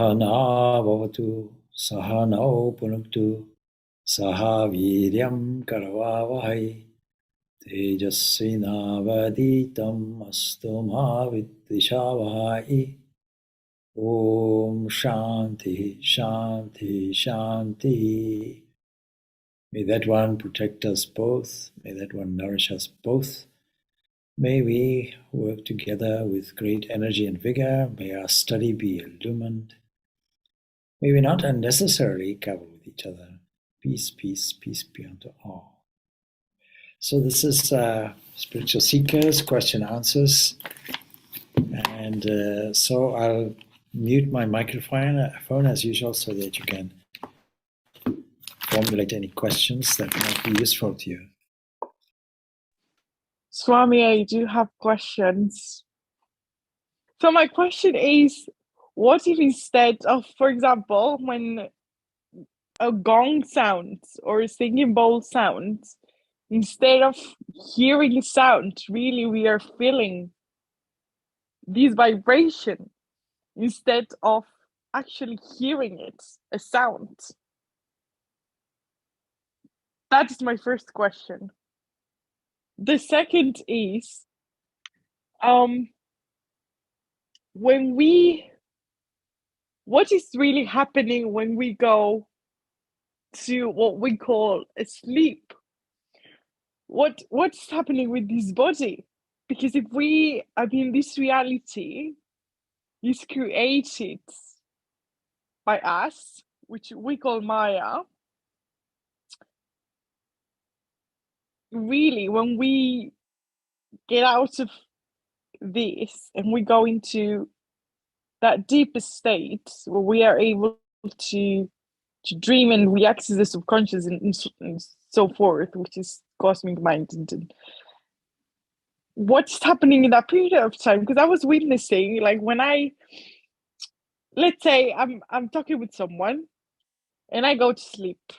Sahana Vavatu, Sahano Punuktu, Saha Viryam Karavavahai, Tejasvinavaditam Astoma Vidvishavahai. Om Shanti, Shanti, Shanti. May that one protect us both. May that one nourish us both. May we work together with great energy and vigor. May our study be illumined. May we not unnecessarily cover with each other. Peace, peace, peace be unto all. So this is Spiritual Seekers, question answers. And so I'll mute my microphone as usual so that you can formulate any questions that might be useful to you. Swami, I do have questions. So my question is, what if instead of, for example, when a gong sounds or a singing bowl sounds, instead of hearing a sound, really we are feeling this vibration instead of actually hearing it, a sound? That is my first question. The second is, what is really happening when we go to what we call a sleep? What's happening with this body? Because this reality is created by us, which we call Maya. Really, when we get out of this and we go into that deeper state where we are able to dream and we access the subconscious and so forth, which is cosmic mind, and what's happening in that period of time? Because I was witnessing, like, when let's say I'm talking with someone and I go to sleep.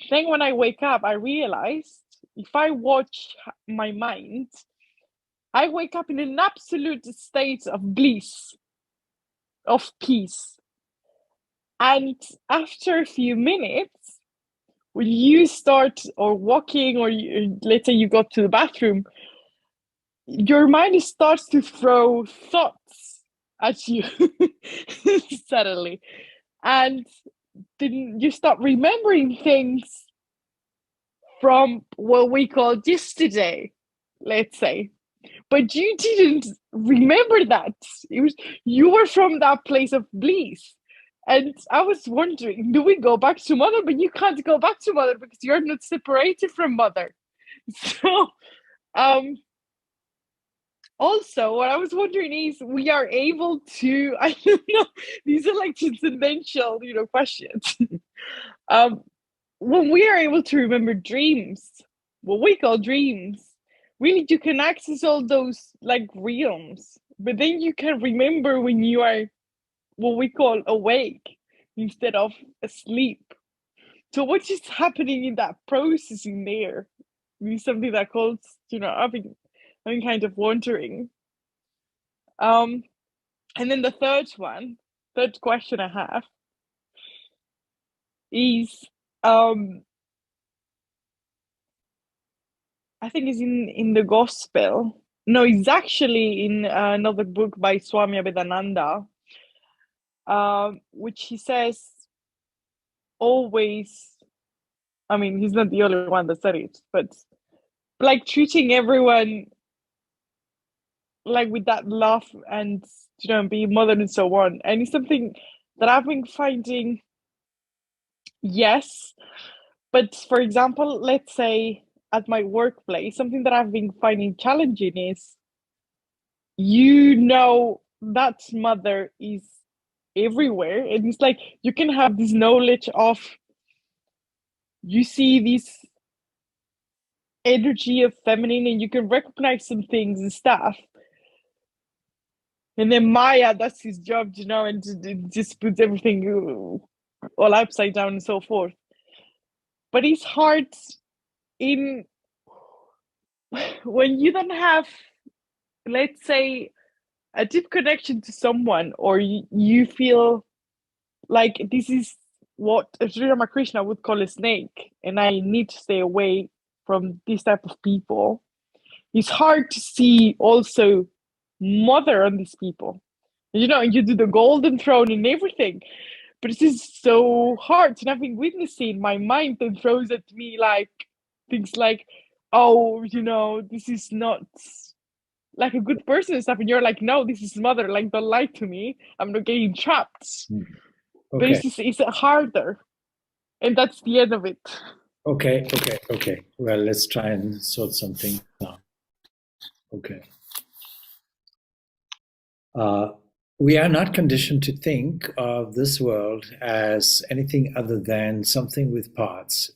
Then when I wake up, I realized if I watch my mind, I wake up in an absolute state of bliss, of peace. And after a few minutes, when you start or walking or let's say you go to the bathroom, your mind starts to throw thoughts at you suddenly. And then you start remembering things from what we call yesterday, let's say. But you didn't remember that. You were from that place of bliss. And I was wondering, do we go back to mother? But you can't go back to mother because you're not separated from mother. So also, what I was wondering is, we are able to, I don't know, these are like transcendental, questions. When we are able to remember dreams, what we call dreams, really you can access all those like realms, but then you can remember when you are what we call awake instead of asleep. So what is happening in that process in there is something that calls, I've been kind of wondering. And then the third question I have is, I think it's in the gospel. No, it's actually in another book by Swami Purnananda, which he says always, he's not the only one that said it, but like treating everyone like with that love and, being mothered and so on. And it's something that I've been finding, yes, but for example, let's say at my workplace, something that I've been finding challenging is, that mother is everywhere. And it's like, you can have this knowledge of, you see this energy of feminine and you can recognize some things and stuff. And then Maya, that's his job, and just puts everything all upside down and so forth. But it's hard when you don't have, let's say, a deep connection to someone, or you feel like this is what Sri Ramakrishna would call a snake, and I need to stay away from this type of people. It's hard to see also mother on these people. You know, you do the golden throne and everything, but this is so hard. And I've been witnessing my mind then throws at me like things like, oh, you know, this is not like a good person and stuff. And you're like, no, this is mother. Like, don't lie to me. I'm not getting trapped. But Okay. it's harder. And that's the end of it. Okay. Well, let's try and sort something out. Okay. We are not conditioned to think of this world as anything other than something with parts.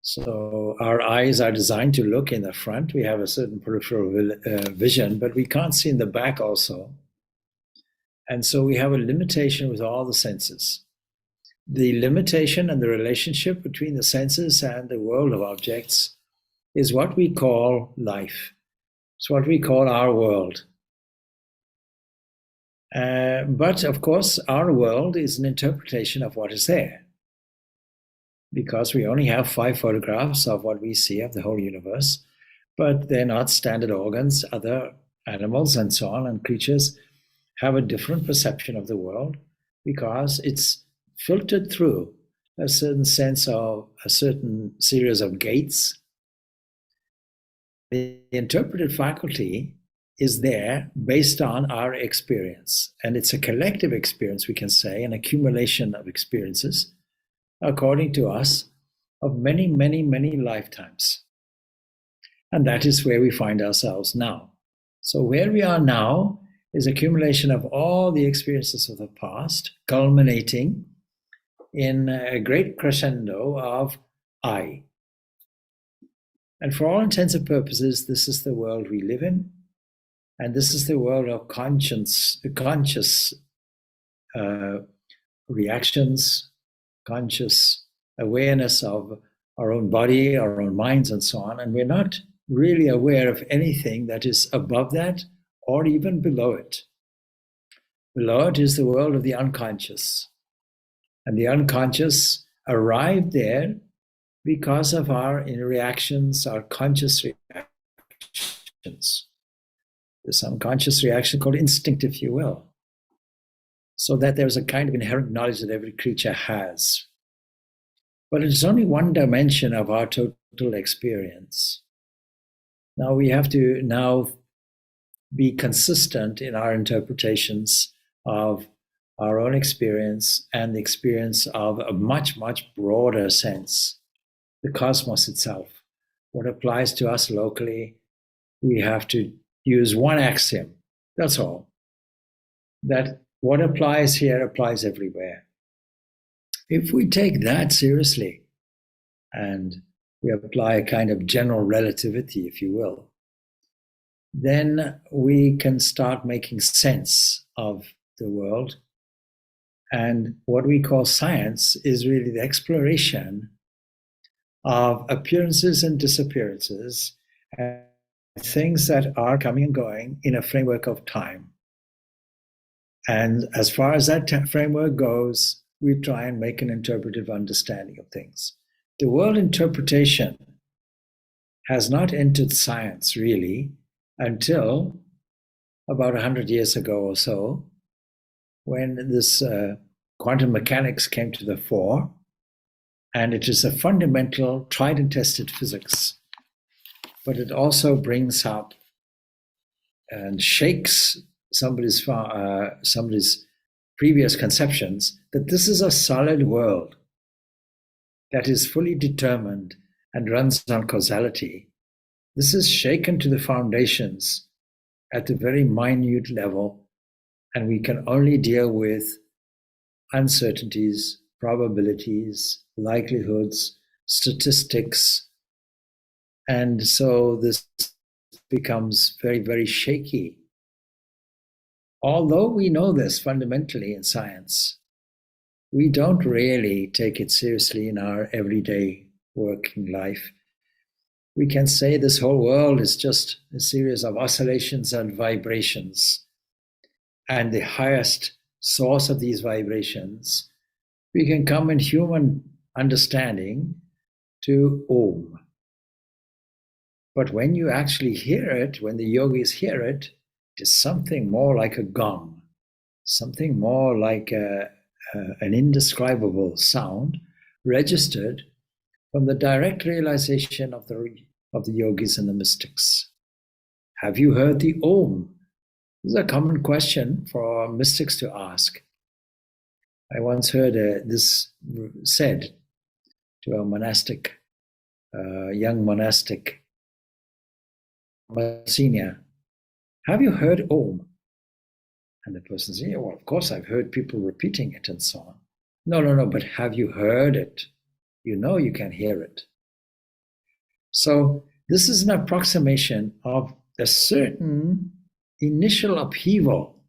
So our eyes are designed to look in the front. We have a certain peripheral vision, but we can't see in the back also. And so we have a limitation with all the senses. The limitation and the relationship between the senses and the world of objects is what we call life. It's what we call our world. But of course, our world is an interpretation of what is there, because we only have 5 photographs of what we see of the whole universe, but they're not standard organs. Other animals and so on and creatures have a different perception of the world because it's filtered through a certain sense of a certain series of gates. The interpretive faculty is there based on our experience, and it's a collective experience, we can say, an accumulation of experiences, according to us, of many, many, many lifetimes. And that is where we find ourselves now. So where we are now is accumulation of all the experiences of the past, culminating in a great crescendo of I. And for all intents and purposes, this is the world we live in, and this is the world of conscious reactions, conscious awareness of our own body, our own minds, and so on. And we're not really aware of anything that is above that or even below it. Below it is the world of the unconscious. And the unconscious arrived there because of our reactions, our conscious reactions. This unconscious reaction called instinct, if you will. So that there's a kind of inherent knowledge that every creature has. But it's only one dimension of our total experience. Now we have to now be consistent in our interpretations of our own experience and the experience of a much, much broader sense, the cosmos itself. What applies to us locally, we have to use one axiom, that's all. That what applies here applies everywhere. If we take that seriously and we apply a kind of general relativity, if you will, then we can start making sense of the world. And what we call science is really the exploration of appearances and disappearances and things that are coming and going in a framework of time. And as far as that framework goes, we try and make an interpretive understanding of things. The world interpretation has not entered science really until about 100 years ago or so, when this quantum mechanics came to the fore. And it is a fundamental, tried and tested physics. But it also brings up and shakes somebody's previous conceptions that this is a solid world that is fully determined and runs on causality. This is shaken to the foundations at the very minute level, and we can only deal with uncertainties, probabilities, likelihoods, statistics. And so this becomes very, very shaky. Although we know this fundamentally in science, we don't really take it seriously in our everyday working life. we can say this whole world is just a series of oscillations and vibrations. And the highest source of these vibrations, we can come in human understanding to Om. But when you actually hear it, when the yogis hear it, it is something more like a gong, something more like an indescribable sound registered from the direct realization of the yogis and the mystics. Have you heard the Om? This is a common question for mystics to ask. I once heard this said to a monastic, young monastic senior, have you heard Om? And the person said, yeah, well, of course I've heard people repeating it and so on. No, but have you heard it? You know you can hear it. So this is an approximation of a certain initial upheaval,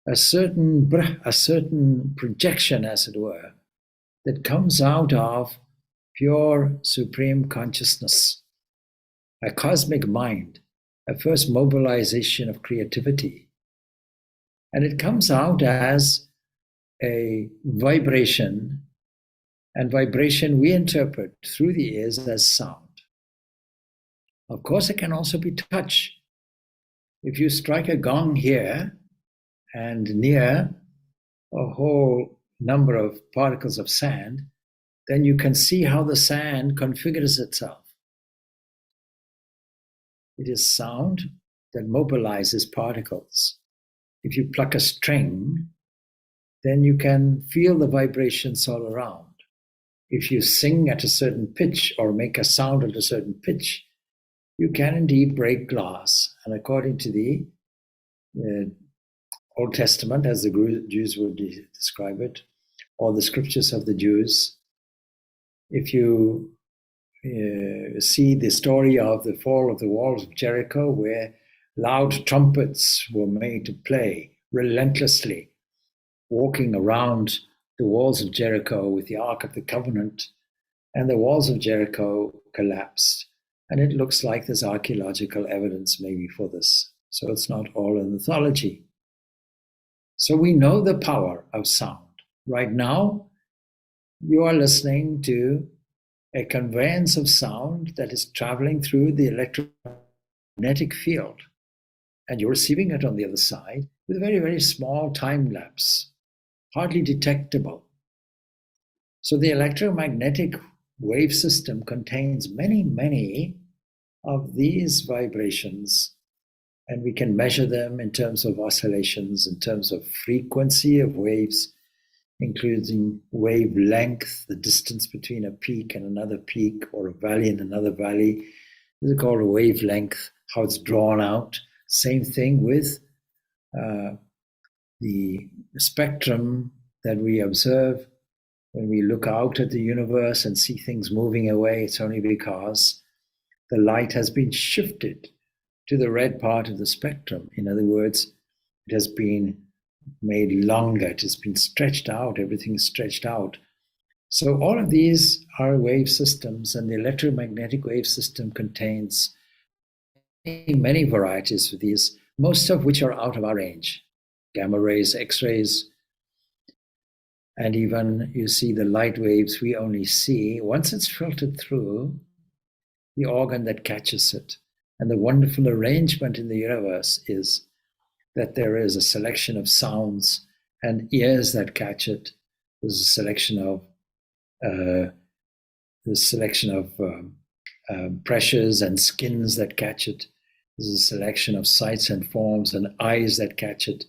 a certain projection, as it were, that comes out of pure supreme consciousness, a cosmic mind, a first mobilization of creativity. And it comes out as a vibration, and vibration we interpret through the ears as sound. Of course, it can also be touch. If you strike a gong here and near a whole number of particles of sand, then you can see how the sand configures itself. It is sound that mobilizes particles. If you pluck a string, then you can feel the vibrations all around. If you sing at a certain pitch or make a sound at a certain pitch, you can indeed break glass. And according to the Old Testament, as the Jews would describe it, or the scriptures of the Jews, if you see the story of the fall of the walls of Jericho, where loud trumpets were made to play relentlessly, walking around the walls of Jericho with the Ark of the Covenant, and the walls of Jericho collapsed. And it looks like there's archaeological evidence maybe for this. So it's not all in mythology. So we know the power of sound. Right now, you are listening to a conveyance of sound that is traveling through the electromagnetic field. And you're receiving it on the other side with a very, very small time lapse, hardly detectable. So the electromagnetic wave system contains many, many of these vibrations, and we can measure them in terms of oscillations, in terms of frequency of waves, including wavelength, the distance between a peak and another peak, or a valley and another valley. This is called a wavelength, how it's drawn out. Same thing with the spectrum that we observe when we look out at the universe and see things moving away. It's only because the light has been shifted to the red part of the spectrum. In other words, it has been made longer, it has been stretched out, everything is stretched out. So all of these are wave systems, and the electromagnetic wave system contains many varieties of these, most of which are out of our range. Gamma rays, X-rays, and even you see the light waves we only see once it's filtered through the organ that catches it. And the wonderful arrangement in the universe is that there is a selection of sounds and ears that catch it. There's a selection of pressures and skins that catch it. There's a selection of sights and forms and eyes that catch it.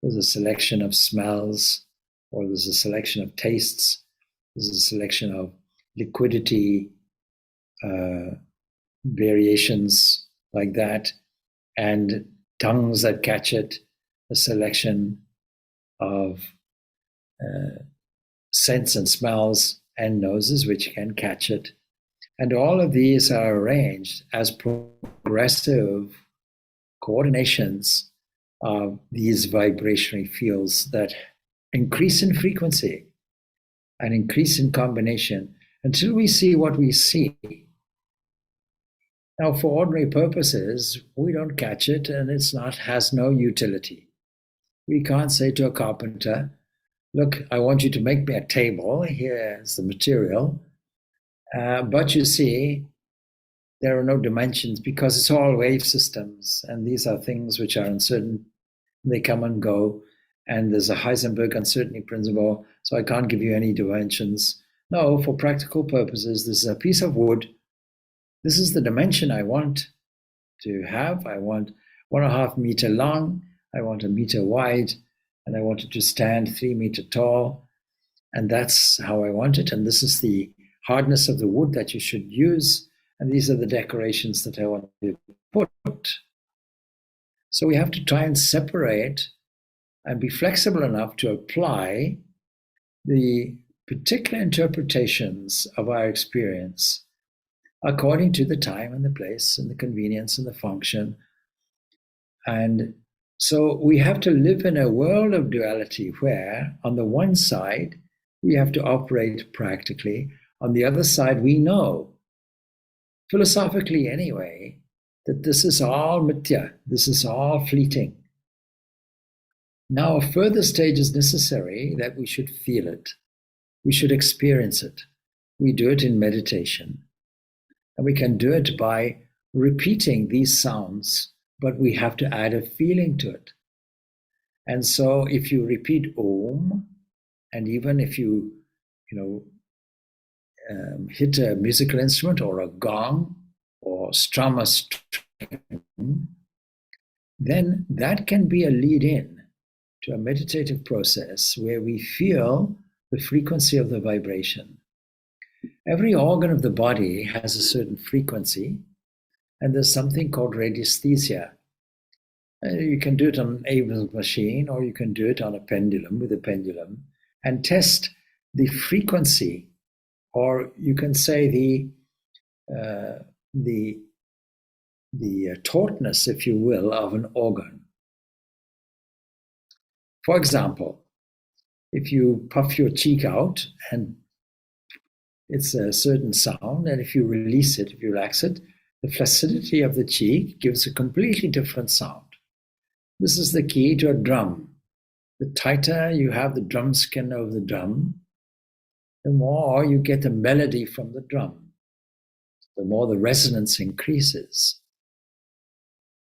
There's a selection of smells, or there's a selection of tastes. There's a selection of liquidity variations like that, and tongues that catch it, a selection of scents and smells and noses which can catch it. And all of these are arranged as progressive coordinations of these vibrational fields that increase in frequency and increase in combination until we see what we see. Now, for ordinary purposes, we don't catch it, and has no utility. We can't say to a carpenter, look, I want you to make me a table. Here's the material. But you see, there are no dimensions because it's all wave systems. And these are things which are uncertain. They come and go. And there's a Heisenberg uncertainty principle. So I can't give you any dimensions. No, for practical purposes, this is a piece of wood. This is the dimension I want to have. I want 1.5 meter long. I want 1 meter wide. And I want it to stand 3 meter tall. And that's how I want it. And this is the hardness of the wood that you should use. And these are the decorations that I want to put. So we have to try and separate and be flexible enough to apply the particular interpretations of our experience according to the time and the place and the convenience and the function. And so we have to live in a world of duality where, on the one side, we have to operate practically. On the other side, we know, philosophically anyway, that this is all mithya, this is all fleeting. Now, a further stage is necessary that we should feel it. We should experience it. We do it in meditation. And we can do it by repeating these sounds, but we have to add a feeling to it. And so if you repeat Om, and even if you hit a musical instrument or a gong or strum a string, then that can be a lead-in to a meditative process where we feel the frequency of the vibration. Every organ of the body has a certain frequency, and there's something called radiesthesia. You can do it on an Abel machine, or you can do it on a pendulum with a pendulum and test the frequency, or you can say the tautness, if you will, of an organ. For example, if you puff your cheek out and it's a certain sound, and if you release it, if you relax it, the flaccidity of the cheek gives a completely different sound. This is the key to a drum. The tighter you have the drum skin over the drum, the more you get the melody from the drum, the more the resonance increases.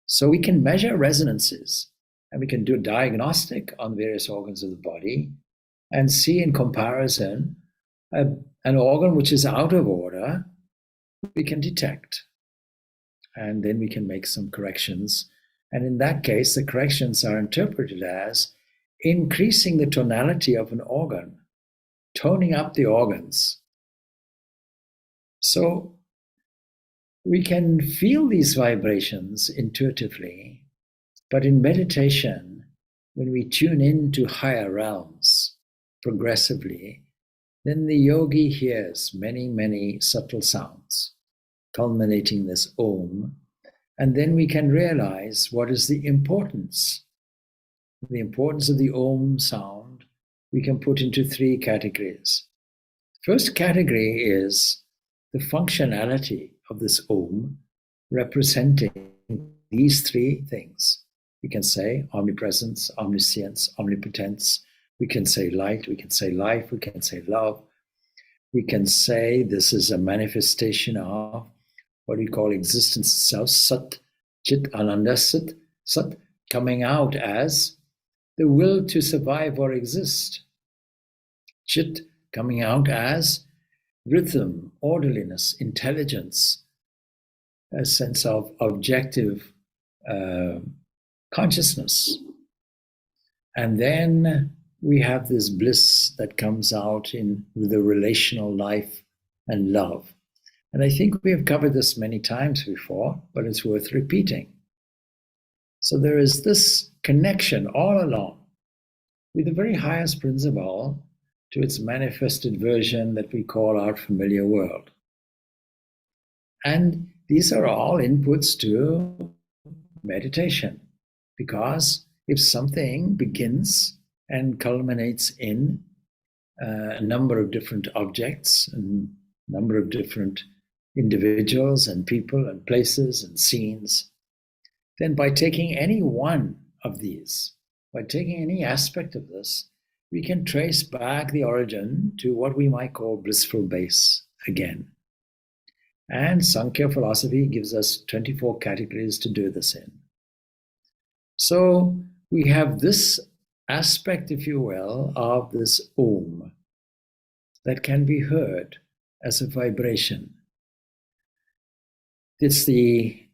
So we can measure resonances, and we can do a diagnostic on various organs of the body and see in comparison an organ which is out of order, we can detect. And then we can make some corrections. And in that case, the corrections are interpreted as increasing the tonality of an organ, toning up the organs. So we can feel these vibrations intuitively, but in meditation, when we tune into higher realms progressively, then the yogi hears many, many subtle sounds, culminating this Om, and then we can realize what is the importance. The importance of the Om sound we can put into 3 categories. First category is the functionality of this Om representing these 3 things. We can say omnipresence, omniscience, omnipotence. We can say light, we can say life, we can say love. We can say this is a manifestation of what we call existence itself, Sat, Chit, Ananda, Sat, Sat, coming out as the will to survive or exist. Chit coming out as rhythm, orderliness, intelligence, a sense of objective consciousness. And then we have this bliss that comes out in the relational life and love. And I think we have covered this many times before, but it's worth repeating. So there is this connection all along with the very highest principle to its manifested version that we call our familiar world. And these are all inputs to meditation, because if something begins and culminates in a number of different objects and a number of different individuals and people and places and scenes, then by taking any one of these, by taking any aspect of this, we can trace back the origin to what we might call blissful base again. And Sankhya philosophy gives us 24 categories to do this in. So we have this aspect, if you will, of this Om that can be heard as a vibration. It's the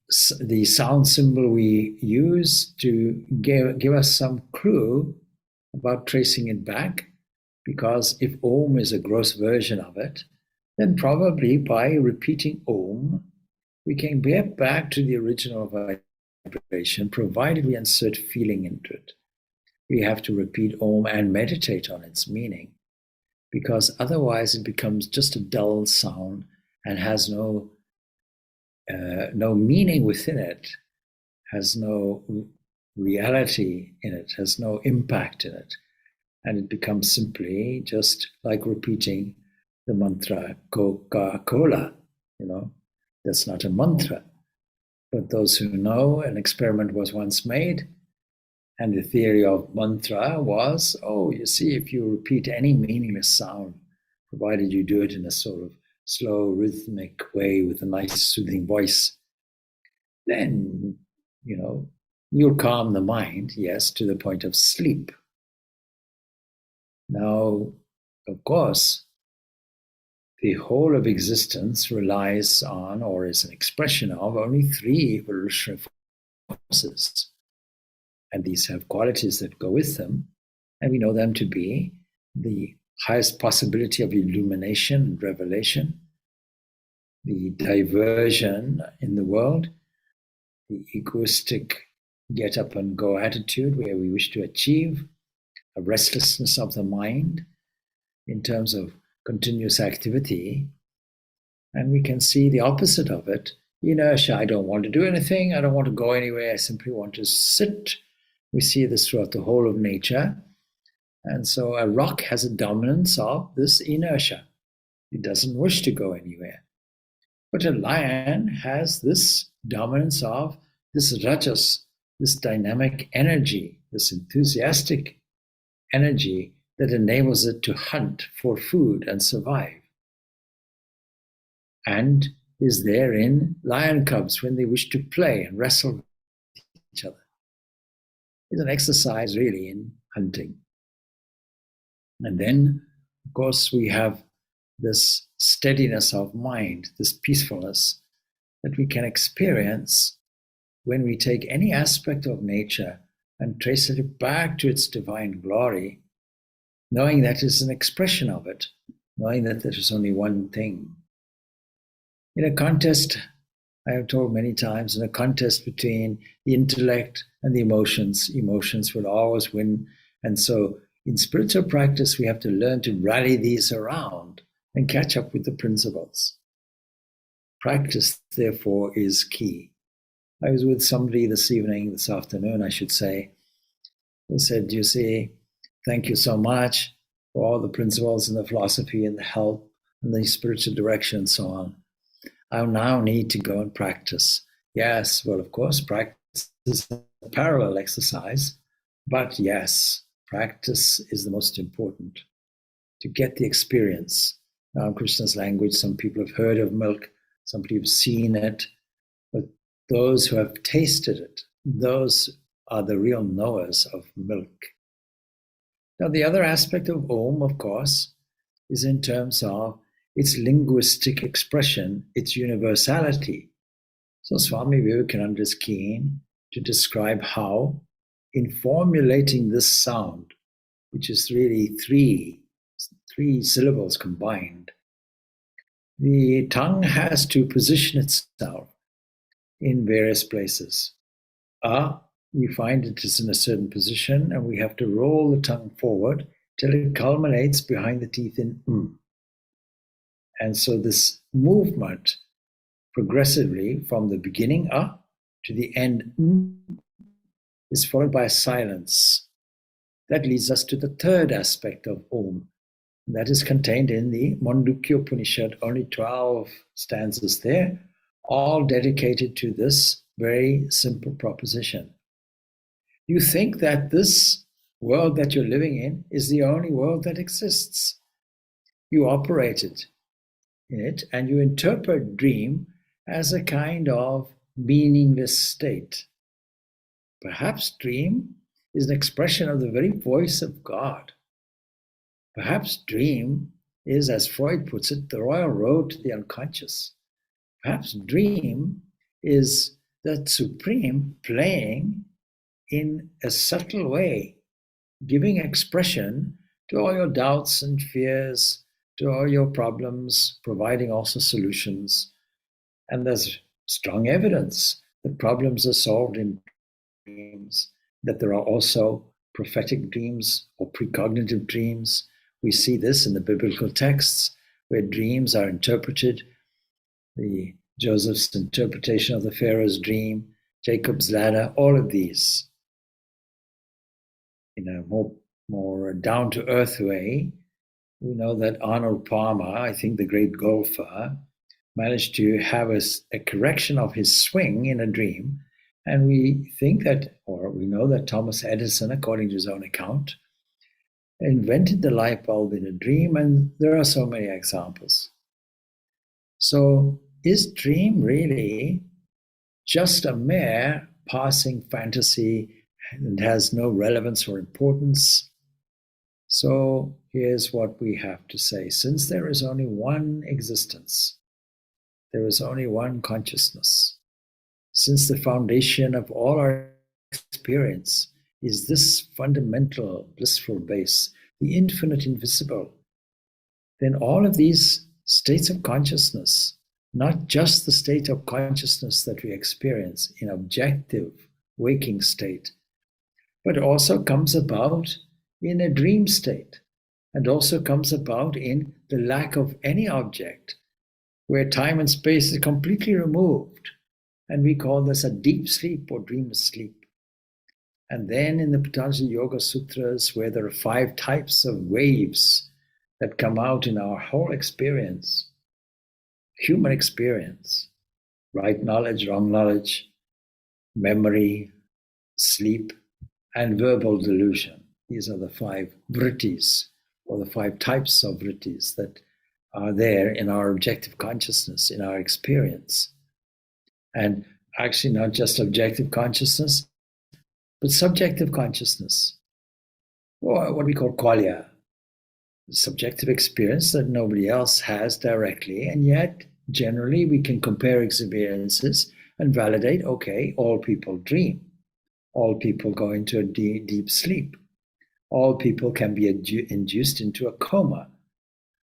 sound symbol we use to give us some clue about tracing it back, because if Om is a gross version of it, then probably by repeating Om, we can get back to the original vibration, provided we insert feeling into it. We have to repeat Om and meditate on its meaning, because otherwise it becomes just a dull sound and has no meaning within it, has no reality in it, has no impact in it. And it becomes simply just like repeating the mantra Coca-Cola. That's not a mantra. But those who know, an experiment was once made, and the theory of mantra was, you see, if you repeat any meaningless sound, provided you do it in a sort of slow, rhythmic way with a nice, soothing voice, then, you'll calm the mind, yes, to the point of sleep. Now, of course, the whole of existence relies on, or is an expression of, only 3 evolutionary forces. And these have qualities that go with them. And we know them to be the highest possibility of illumination and revelation, the diversion in the world, the egoistic get up and go attitude where we wish to achieve, a restlessness of the mind in terms of continuous activity. And we can see the opposite of it, inertia. I don't want to do anything. I don't want to go anywhere. I simply want to sit. We see this throughout the whole of nature. And so a rock has a dominance of this inertia. It doesn't wish to go anywhere. But a lion has this dominance of this rajas, this dynamic energy, this enthusiastic energy that enables it to hunt for food and survive. And is there in lion cubs when they wish to play and wrestle with each other. It's an exercise really in hunting. And then, of course, we have this steadiness of mind, this peacefulness that we can experience when we take any aspect of nature and trace it back to its divine glory, knowing that it's an expression of it, knowing that there is only one thing. In a contest, I have told many times, in a contest between the intellect and the emotions will always win. And so in spiritual practice, we have to learn to rally these around and catch up with the principles. Practice, therefore, is key. I was with somebody this afternoon, I should say. He said, you see, thank you so much for all the principles and the philosophy and the help and the spiritual direction and so on. I now need to go and practice. Yes, well, of course, practice is a parallel exercise, but yes, practice is the most important to get the experience. Now, in Krishna's language, some people have heard of milk, some people have seen it, but those who have tasted it, those are the real knowers of milk. Now, the other aspect of Om, of course, is in terms of its linguistic expression, its universality. So Swami Vivekananda is keen to describe how, in formulating this sound, which is really three syllables combined, the tongue has to position itself in various places. We find it is in a certain position, and we have to roll the tongue forward till it culminates behind the teeth in And so this movement progressively from the beginning to the end is followed by a silence. That leads us to the third aspect of Om, That is contained in the Mandukya Upanishad, only 12 stanzas there, all dedicated to this very simple proposition. You think that this world that you're living in is the only world that exists. You operate it in it, and you interpret dream as a kind of meaningless state. Perhaps dream is an expression of the very voice of God. Perhaps dream is, as Freud puts it, the royal road to the unconscious. Perhaps dream is that supreme playing in a subtle way, giving expression to all your doubts and fears, to all your problems, providing also solutions. And there's strong evidence that problems are solved in dreams, that there are also prophetic dreams or precognitive dreams. We see this in the biblical texts where dreams are interpreted. The Joseph's interpretation of the Pharaoh's dream, Jacob's ladder, all of these in a more down-to-earth way. We know that Arnold Palmer, I think the great golfer, managed to have a correction of his swing in a dream. And we think that, or we know that Thomas Edison, according to his own account, invented the light bulb in a dream, and there are so many examples. So is dream really just a mere passing fantasy and has no relevance or importance? So here's what we have to say. Since there is only one existence, there is only one consciousness, since the foundation of all our experience is this fundamental blissful base, the infinite invisible, then all of these states of consciousness, not just the state of consciousness that we experience in objective waking state, but also comes about in a dream state, and also comes about in the lack of any object, where time and space is completely removed. And we call this a deep sleep or dreamless sleep. And then in the Patanjali Yoga Sutras, where there are 5 types of waves that come out in our whole experience, human experience, right knowledge, wrong knowledge, memory, sleep, and verbal delusion. These are the 5 vrittis, or the 5 types of vrittis that are there in our objective consciousness, in our experience. And actually not just objective consciousness, but subjective consciousness, or what we call qualia, subjective experience that nobody else has directly, and yet generally we can compare experiences and validate, okay, all people dream, all people go into a deep sleep, all people can be induced into a coma,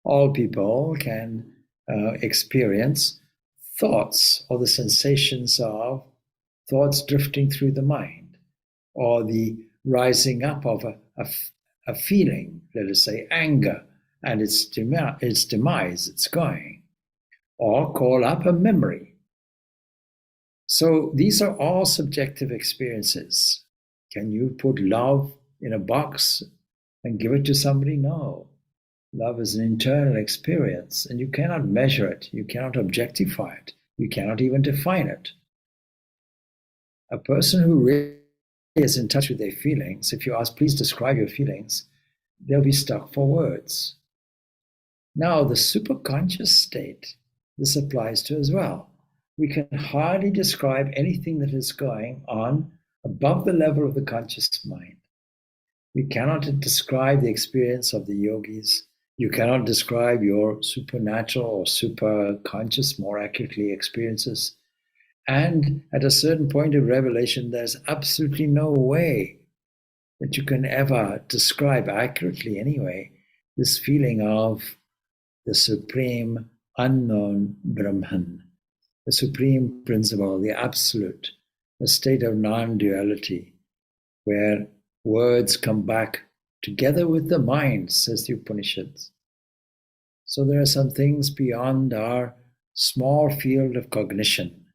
all people can experience thoughts or the sensations of thoughts drifting through the mind, or the rising up of a feeling, let us say anger, and its demise, it's going, or call up a memory. So these are all subjective experiences. Can you put love in a box and give it to somebody? No. Love is an internal experience, and you cannot measure it. You cannot objectify it. You cannot even define it. A person who really is in touch with their feelings, if you ask, please describe your feelings, they'll be stuck for words. Now, the superconscious state, this applies to as well. We can hardly describe anything that is going on above the level of the conscious mind. We cannot describe the experience of the yogis. You cannot describe your supernatural or super conscious, more accurately, experiences. And at a certain point of revelation, there's absolutely no way that you can ever describe accurately anyway this feeling of the supreme unknown Brahman, the supreme principle, the absolute, a state of non-duality, where words come back together with the mind, says the Upanishads. So there are some things beyond our small field of cognition,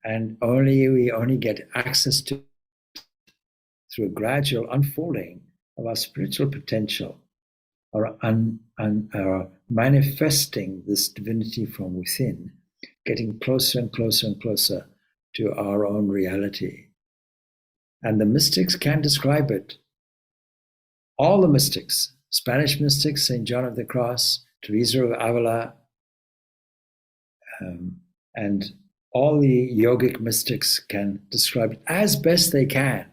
and we only get access to through a gradual unfolding of our spiritual potential. are manifesting this divinity from within, getting closer and closer and closer to our own reality. And the mystics can describe it. All the mystics, Spanish mystics, St. John of the Cross, Teresa of Avila, and all the yogic mystics can describe it as best they can.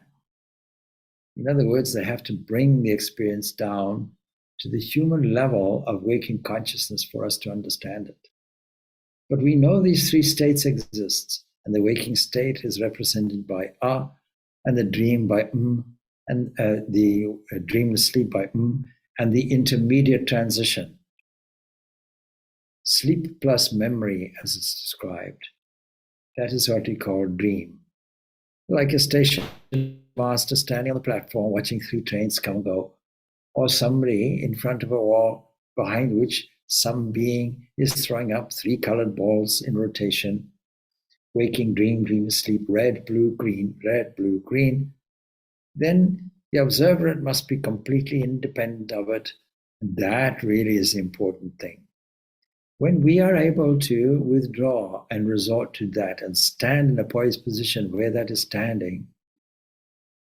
In other words, they have to bring the experience down to the human level of waking consciousness for us to understand it. But we know these three states exist, and the waking state is represented by A, and the dream by and the dreamless sleep by and the intermediate transition. Sleep plus memory, as it's described. That is what we call dream. Like a station master standing on the platform watching three trains come and go, or somebody in front of a wall behind which some being is throwing up three colored balls in rotation. Waking, dream, dream, sleep, red, blue, green, red, blue, green. Then the observer must be completely independent of it. That really is the important thing. When we are able to withdraw and resort to that and stand in a poised position where that is standing,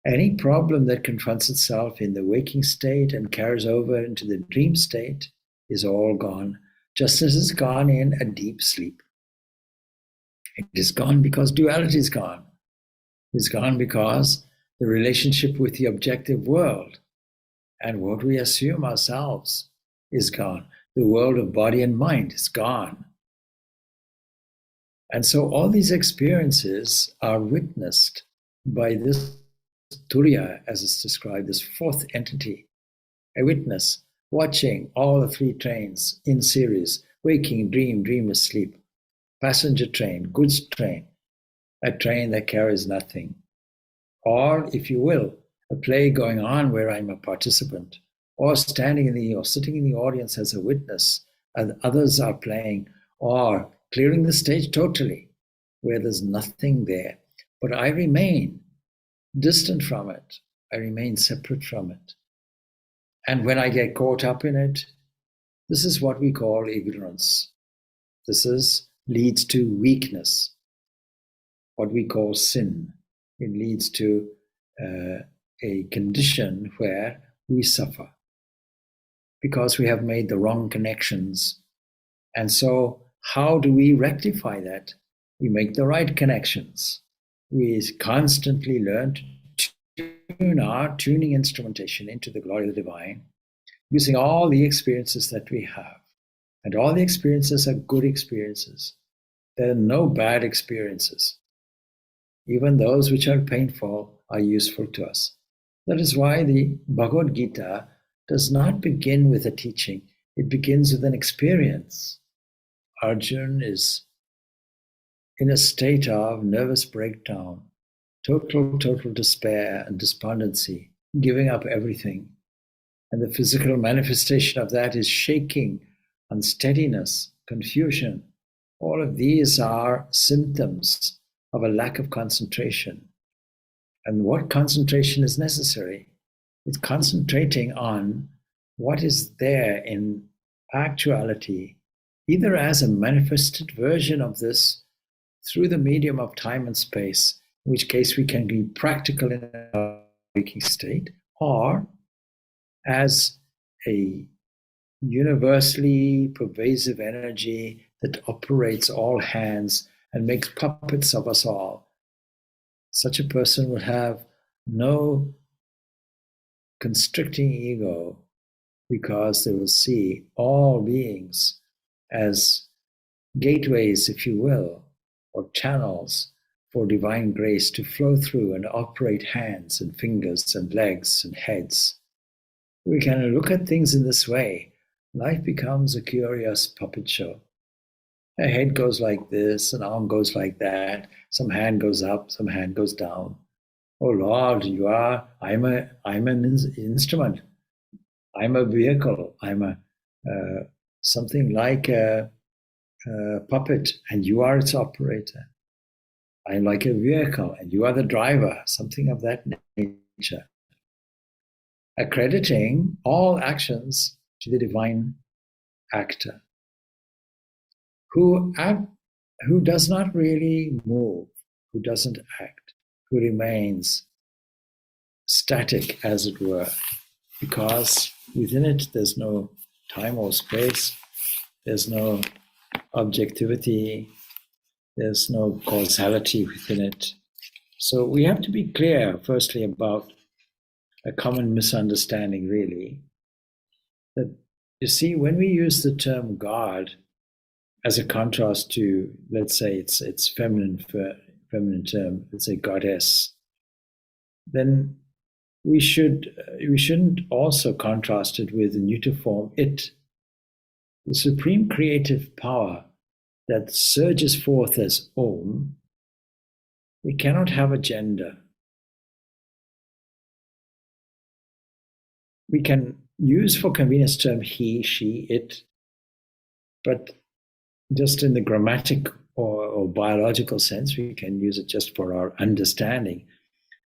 any problem that confronts itself in the waking state and carries over into the dream state is all gone, just as it's gone in a deep sleep. It is gone because duality is gone. It's gone because the relationship with the objective world and what we assume ourselves is gone. The world of body and mind is gone. And so all these experiences are witnessed by this Turiya, as it's described, this fourth entity, a witness watching all the three trains in series, waking, dream, dreamless sleep, passenger train, goods train, a train that carries nothing. Or, if you will, a play going on where I'm a participant, or standing in the or sitting in the audience as a witness, and others are playing, or clearing the stage totally, where there's nothing there. But I remain distant from it. I remain separate from it. And when I get caught up in it, this is what we call ignorance. This leads to weakness, what we call sin. It leads to a condition where we suffer because we have made the wrong connections. And so how do we rectify that? We make the right connections. We constantly learn to tune our tuning instrumentation into the glory of the divine, using all the experiences that we have. And all the experiences are good experiences. There are no bad experiences. Even those which are painful are useful to us. That is why the Bhagavad Gita does not begin with a teaching. It begins with an experience. Arjuna is in a state of nervous breakdown, total despair and despondency, giving up everything. And the physical manifestation of that is shaking, unsteadiness, confusion. All of these are symptoms of a lack of concentration. And what concentration is necessary? It's concentrating on what is there in actuality, either as a manifested version of this through the medium of time and space, in which case we can be practical in our waking state, or as a universally pervasive energy that operates all hands and makes puppets of us all. Such a person will have no constricting ego because they will see all beings as gateways, if you will, or channels for divine grace to flow through and operate hands and fingers and legs and heads. We can look at things in this way. Life becomes a curious puppet show. A head goes like this, an arm goes like that, some hand goes up, some hand goes down. Oh Lord, I'm an instrument. I'm a vehicle. I'm something like a puppet, and you are its operator. I'm like a vehicle, and you are the driver, something of that nature. Accrediting all actions to the divine actor who does not really move, who doesn't act, who remains static, as it were, because within it there's no time or space, there's no objectivity, there's no causality within it. So we have to be clear, firstly, about a common misunderstanding, really, that you see, when we use the term God as a contrast to, let's say, it's feminine term, let's say goddess, then we shouldn't also contrast it with the neuter form it, the supreme creative power that surges forth as Om. We cannot have a gender. We can use for convenience term he, she, it, but just in the grammatic or biological sense, we can use it just for our understanding.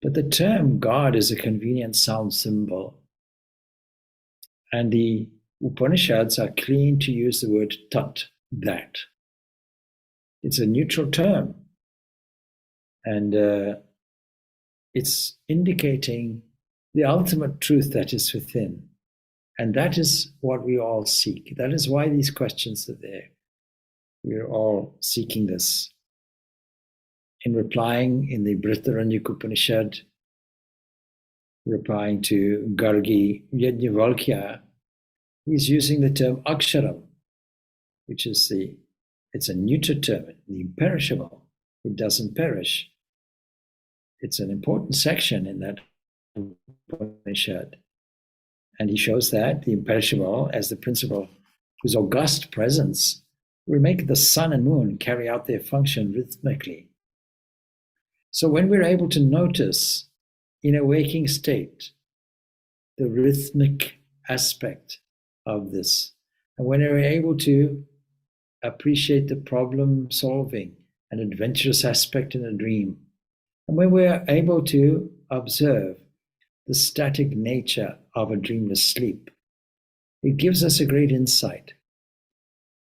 But the term God is a convenient sound symbol. And the Upanishads are keen to use the word tat, that. It's a neutral term. And it's indicating the ultimate truth that is within. And that is what we all seek. That is why these questions are there. We're all seeking this. In replying in the Brihadaranyaka Upanishad, replying to Gargi Yajnavalkya, he's using the term aksharam, which is it's a neuter term, the imperishable. It doesn't perish. It's an important section in that Upanishad. And he shows that the imperishable, as the principle whose august presence will make the sun and moon carry out their function rhythmically. So when we're able to notice in a waking state the rhythmic aspect of this, and when we're able to appreciate the problem solving and adventurous aspect in a dream, and when we're able to observe the static nature of a dreamless sleep, it gives us a great insight.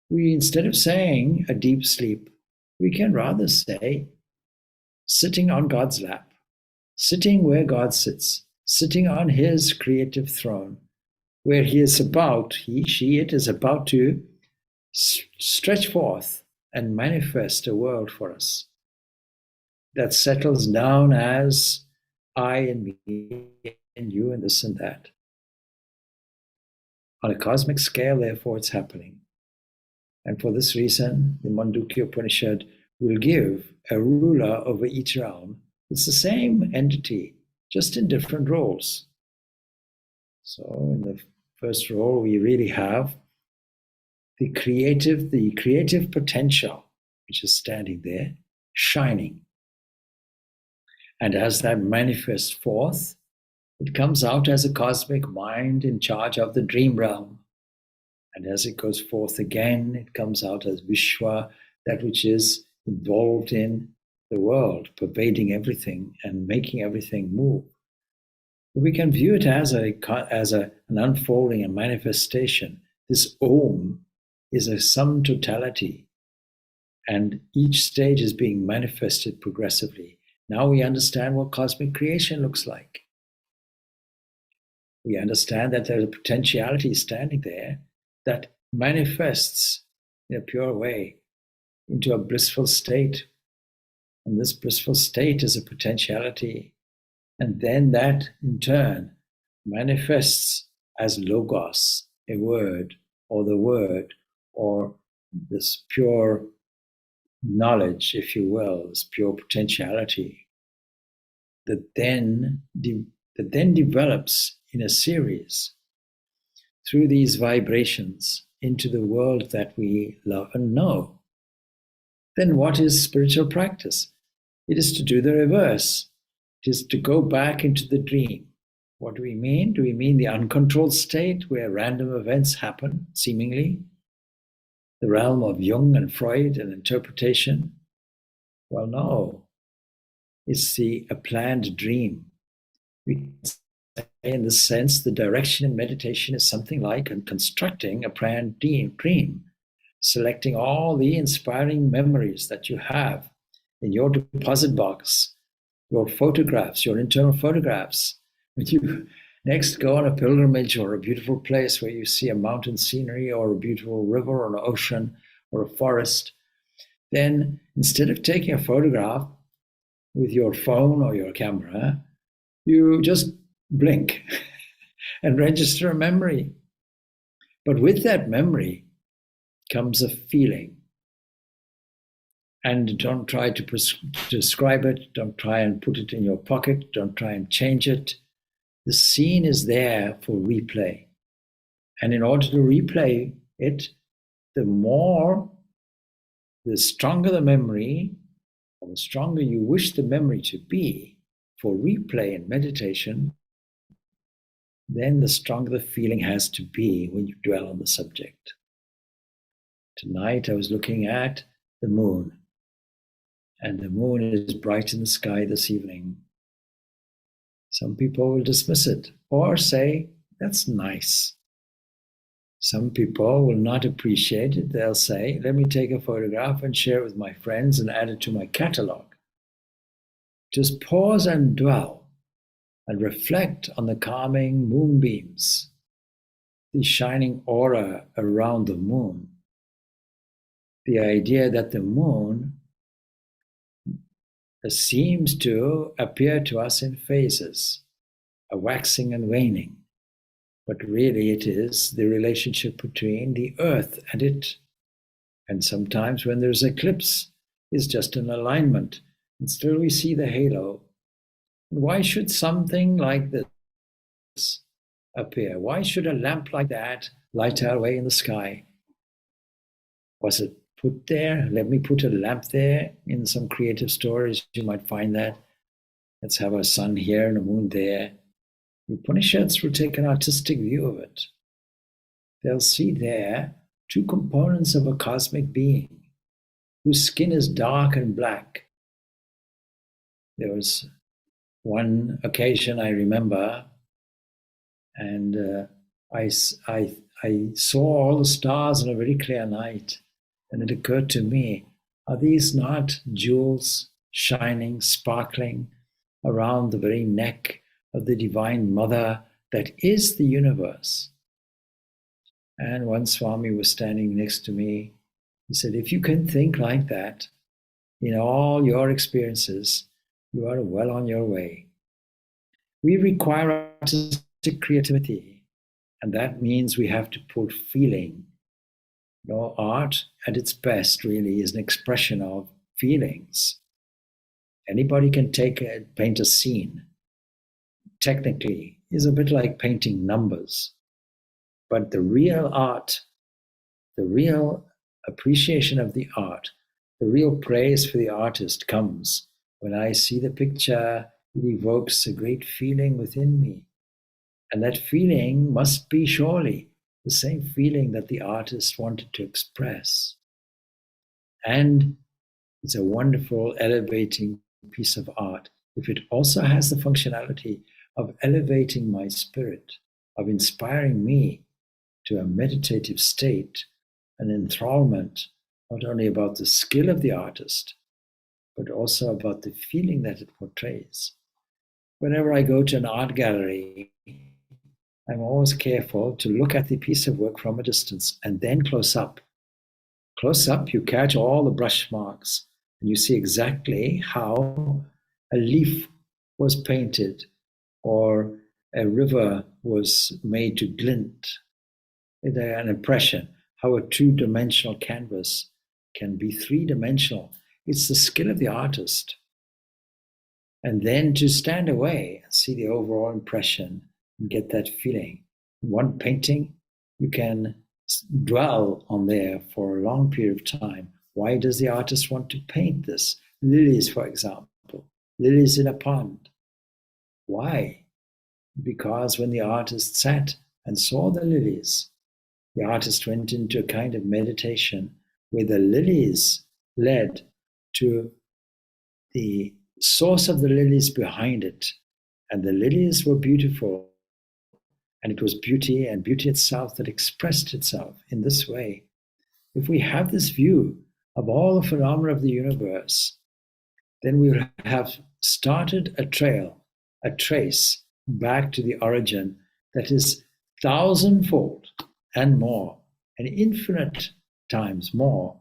We, instead of saying a deep sleep, we can rather say sitting on God's lap, sitting where God sits, sitting on his creative throne, where he, she, it is about to stretch forth and manifest a world for us that settles down as I and me and you and this and that. On a cosmic scale, therefore, it's happening. And for this reason, the Mandukya Upanishad will give a ruler over each realm. It's the same entity, just in different roles. So in the first role, we really have the creative potential, which is standing there, shining. And as that manifests forth, it comes out as a cosmic mind in charge of the dream realm. And as it goes forth again, it comes out as Vishwa, that which is involved in the world, pervading everything and making everything move. We can view it as an unfolding and manifestation. This Om is a sum totality, and each stage is being manifested progressively. Now we understand what cosmic creation looks like. We understand that there's a potentiality standing there that manifests in a pure way into a blissful state. And this blissful state is a potentiality. And then that, in turn, manifests as logos, a word, or the word, or this pure knowledge, if you will, this pure potentiality that then develops in a series through these vibrations into the world that we love and know. Then what is spiritual practice? It is to do the reverse. It is to go back into the dream. What do we mean? Do we mean the uncontrolled state where random events happen, seemingly? The realm of Jung and Freud and interpretation? Well, no. It's a planned dream. We in the sense, the direction in meditation is something like constructing a brand dream, selecting all the inspiring memories that you have in your deposit box, your photographs, your internal photographs. When you next go on a pilgrimage or a beautiful place where you see a mountain scenery or a beautiful river or an ocean or a forest, then instead of taking a photograph with your phone or your camera, you just blink and register a memory. But with that memory comes a feeling. And don't try to describe it. Don't try and put it in your pocket. Don't try and change it. The scene is there for replay. And in order to replay it, the stronger the memory, or the stronger you wish the memory to be for replay in meditation, then the stronger the feeling has to be when you dwell on the subject. Tonight I was looking at the moon, and the moon is bright in the sky this evening. Some people will dismiss it or say, that's nice. Some people will not appreciate it. They'll say, let me take a photograph and share it with my friends and add it to my catalog. Just pause and dwell and reflect on the calming moonbeams, the shining aura around the moon, the idea that the moon seems to appear to us in phases, a waxing and waning. But really it is the relationship between the earth and it. And sometimes when there's eclipse, it's just an alignment, and still we see the halo. Why should something like this appear? Why should a lamp like that light our way in the sky? Was it put there? Let me put a lamp there. In some creative stories, you might find that. Let's have a sun here and a moon there. The Upanishads will take an artistic view of it. They'll see there two components of a cosmic being whose skin is dark and black. There was one occasion I remember, and I saw all the stars on a very clear night, and it occurred to me, are these not jewels shining, sparkling around the very neck of the Divine Mother that is the universe? And one Swami was standing next to me. He said, if you can think like that in all your experiences, you are well on your way. We require artistic creativity, and that means we have to put feeling. Art at its best really is an expression of feelings. Anybody can paint a scene. Technically, is a bit like painting numbers. But the real art, the real appreciation of the art, the real praise for the artist comes when I see the picture, it evokes a great feeling within me. And that feeling must be surely the same feeling that the artist wanted to express. And it's a wonderful, elevating piece of art if it also has the functionality of elevating my spirit, of inspiring me to a meditative state, an enthrallment, not only about the skill of the artist, but also about the feeling that it portrays. Whenever I go to an art gallery, I'm always careful to look at the piece of work from a distance and then close up. Close up, you catch all the brush marks and you see exactly how a leaf was painted or a river was made to glint. An impression, how a two-dimensional canvas can be three-dimensional. It's the skill of the artist. And then to stand away and see the overall impression and get that feeling. One painting, you can dwell on there for a long period of time. Why does the artist want to paint this? Lilies, for example. Lilies in a pond. Why? Because when the artist sat and saw the lilies, the artist went into a kind of meditation where the lilies led to the source of the lilies behind it, and the lilies were beautiful, and it was beauty and beauty itself that expressed itself in this way. If we have this view of all the phenomena of the universe, then we will have started a trail, a trace back to the origin that is thousandfold and more, and infinite times more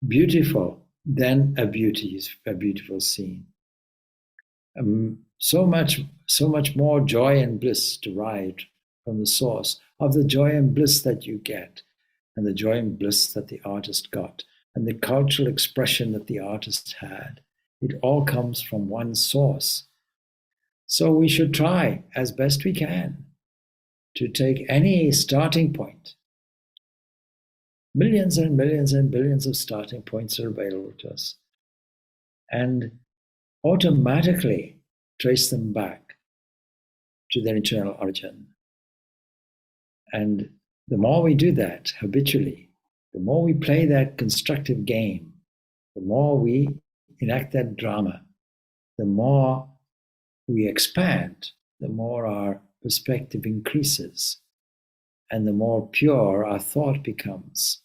beautiful than a beautiful scene. So much more joy and bliss derived from the source of the joy and bliss that you get, and the joy and bliss that the artist got, and the cultural expression that the artist had. It all comes from one source. So we should try as best we can to take any starting point. Millions and millions and billions of starting points are available to us, and automatically trace them back to their eternal origin. And the more we do that habitually, the more we play that constructive game, the more we enact that drama, the more we expand, the more our perspective increases, and the more pure our thought becomes,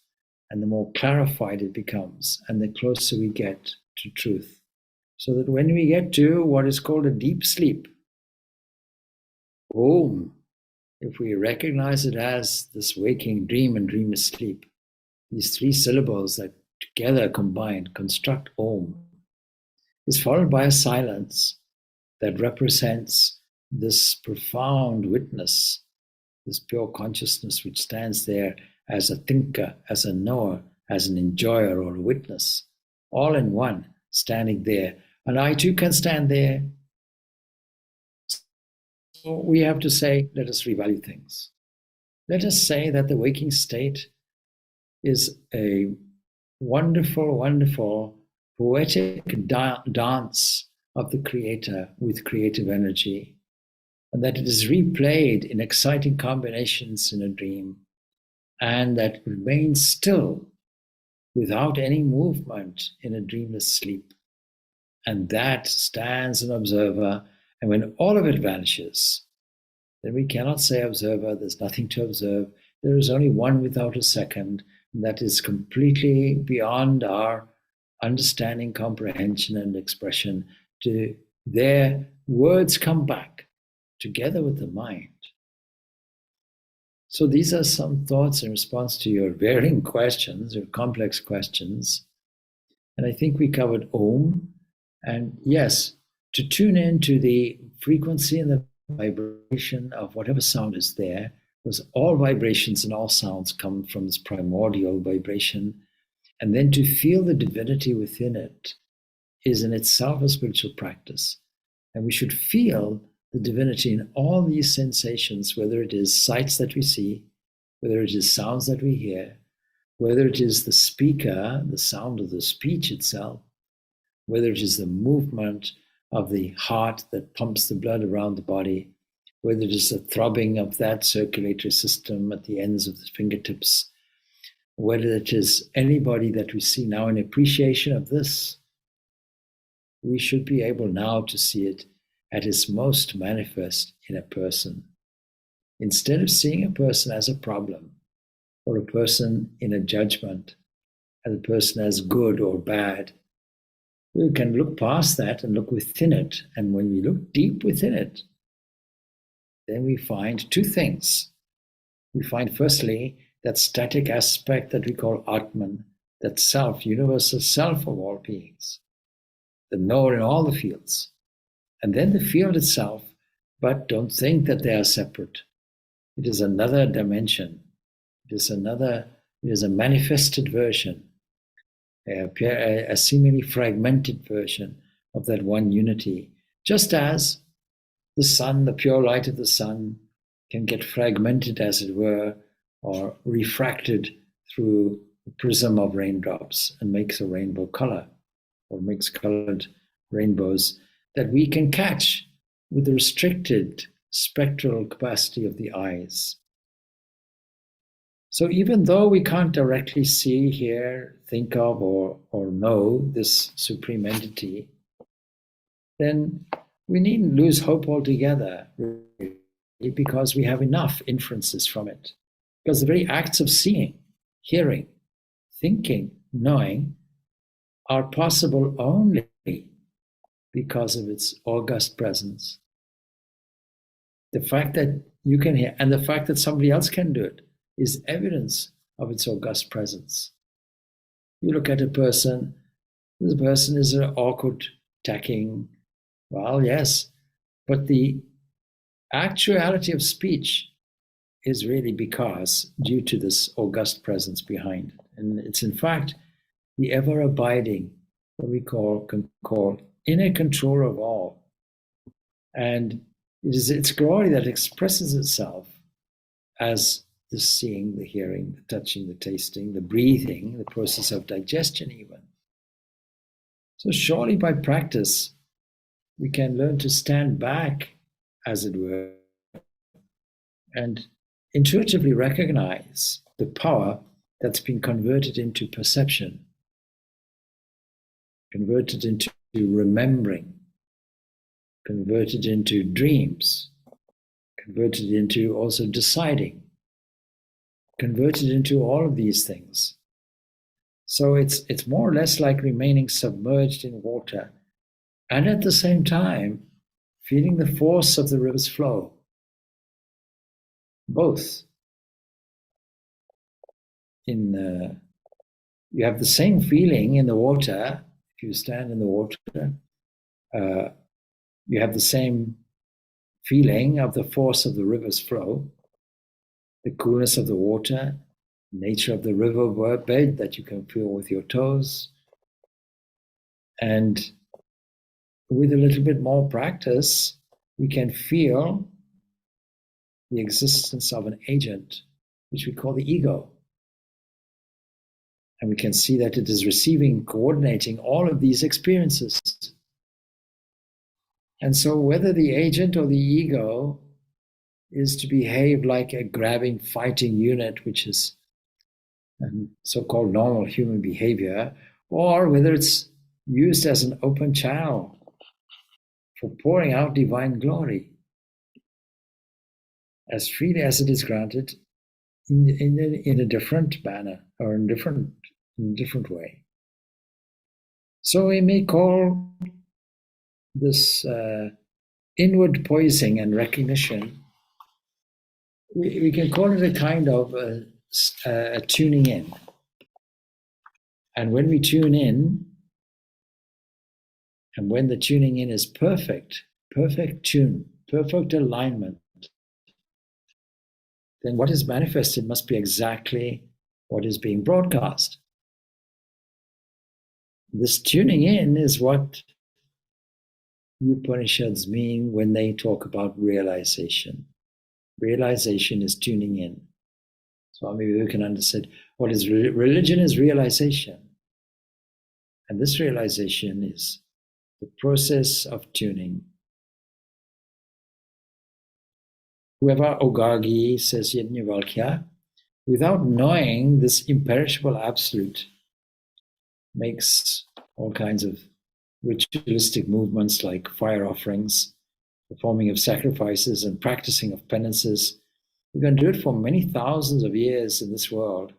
and the more clarified it becomes, and the closer we get to truth. So that when we get to what is called a deep sleep, Om, if we recognize it as this waking dream and dreamless sleep, these three syllables that together combined construct Om, is followed by a silence that represents this profound witness, this pure consciousness which stands there as a thinker, as a knower, as an enjoyer or a witness, all in one, standing there. And I too can stand there. So we have to say, let us revalue things. Let us say that the waking state is a wonderful, wonderful, poetic dance of the Creator with creative energy, and that it is replayed in exciting combinations in a dream, and that remains still without any movement in a dreamless sleep. And that stands an observer, and when all of it vanishes, then we cannot say observer, there's nothing to observe. There is only one without a second, and that is completely beyond our understanding, comprehension, and expression. To their words come back together with the mind. So these are some thoughts in response to your varying questions, your complex questions. And I think we covered Om. And yes, to tune into the frequency and the vibration of whatever sound is there, because all vibrations and all sounds come from this primordial vibration. And then to feel the divinity within it is in itself a spiritual practice. And we should feel the divinity in all these sensations, whether it is sights that we see, whether it is sounds that we hear, whether it is the speaker, the sound of the speech itself, whether it is the movement of the heart that pumps the blood around the body, whether it is the throbbing of that circulatory system at the ends of the fingertips, whether it is anybody that we see now in appreciation of this, we should be able now to see it at its most manifest in a person. Instead of seeing a person as a problem, or a person in a judgment, as a person as good or bad, we can look past that and look within it. And when we look deep within it, then we find two things. We find firstly that static aspect that we call Atman, that self, universal self of all beings, the knower in all the fields. And then the field itself, but don't think that they are separate. It is another dimension. It is a manifested version, a seemingly fragmented version of that one unity. Just as the sun, the pure light of the sun, can get fragmented, as it were, or refracted through the prism of raindrops and makes a rainbow color, or makes colored rainbows that we can catch with the restricted spectral capacity of the eyes. So even though we can't directly see, hear, think of, or know this supreme entity, then we needn't lose hope altogether, really, because we have enough inferences from it. Because the very acts of seeing, hearing, thinking, knowing are possible only because of its august presence. The fact that you can hear and the fact that somebody else can do it is evidence of its august presence. You look at a person, this person is an awkward, tacking, well, yes, but the actuality of speech is really because due to this august presence behind it. And it's in fact the ever abiding, what we can call inner control of all. And it is its glory that expresses itself as the seeing, the hearing, the touching, the tasting, the breathing, the process of digestion even. So surely by practice, we can learn to stand back, as it were, and intuitively recognize the power that's been converted into perception, converted into remembering, converted into dreams, converted into also deciding, converted into all of these things. So it's more or less like remaining submerged in water and at the same time feeling the force of the river's flow. Both. You have the same feeling in the water. If you stand in the water, you have the same feeling of the force of the river's flow, the coolness of the water, nature of the river bed that you can feel with your toes. And with a little bit more practice, we can feel the existence of an agent, which we call the ego. And we can see that it is receiving, coordinating all of these experiences. And so whether the agent or the ego is to behave like a grabbing, fighting unit, which is so-called normal human behavior, or whether it's used as an open channel for pouring out divine glory, as freely as it is granted in a different manner or in a different way. So we may call this inward poising and recognition, we can call it a kind of a tuning in. And when we tune in, and when the tuning in is perfect tune, perfect alignment, then what is manifested must be exactly what is being broadcast. This tuning in is what the Upanishads mean when they talk about realization. Realization is tuning in. Swami Vivekananda said, what is religion is realization. And this realization is the process of tuning. Whoever Ogargi says Yajnavalkya, without knowing this imperishable absolute, makes all kinds of ritualistic movements like fire offerings, performing of sacrifices, and practicing of penances. You can do it for many thousands of years in this world.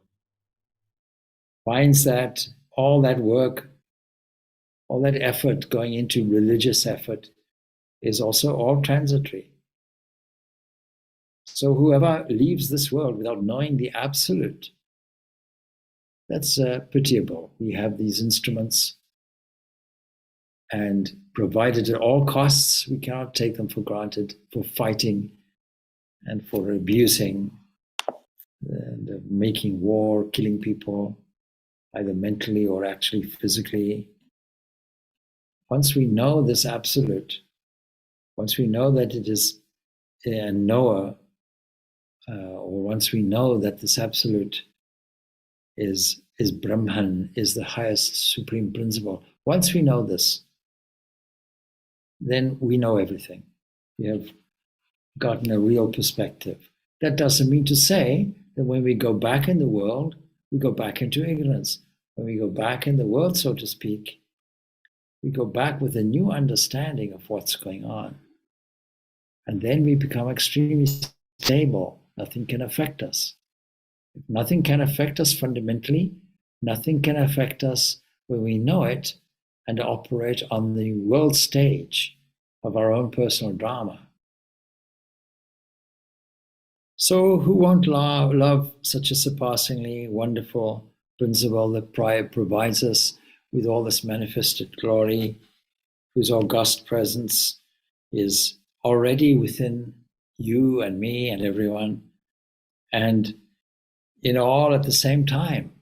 Finds that all that work, all that effort going into religious effort is also all transitory. So whoever leaves this world without knowing the absolute, that's pitiable. We have these instruments, and provided at all costs, we cannot take them for granted, for fighting and for abusing and making war, killing people, either mentally or actually physically. Once we know this absolute, once we know that it is a knower, or once we know that this absolute is Brahman, is the highest supreme principle, once we know this, then we know everything. We have gotten a real perspective. That doesn't mean to say that when we go back in the world, we go back into ignorance. When we go back in the world, so to speak, we go back with a new understanding of what's going on. And then we become extremely stable. Nothing can affect us. If nothing can affect us fundamentally, nothing can affect us when we know it and operate on the world stage of our own personal drama. So who won't love such a surpassingly wonderful principle that provides us with all this manifested glory, whose august presence is already within you and me and everyone, and in all at the same time.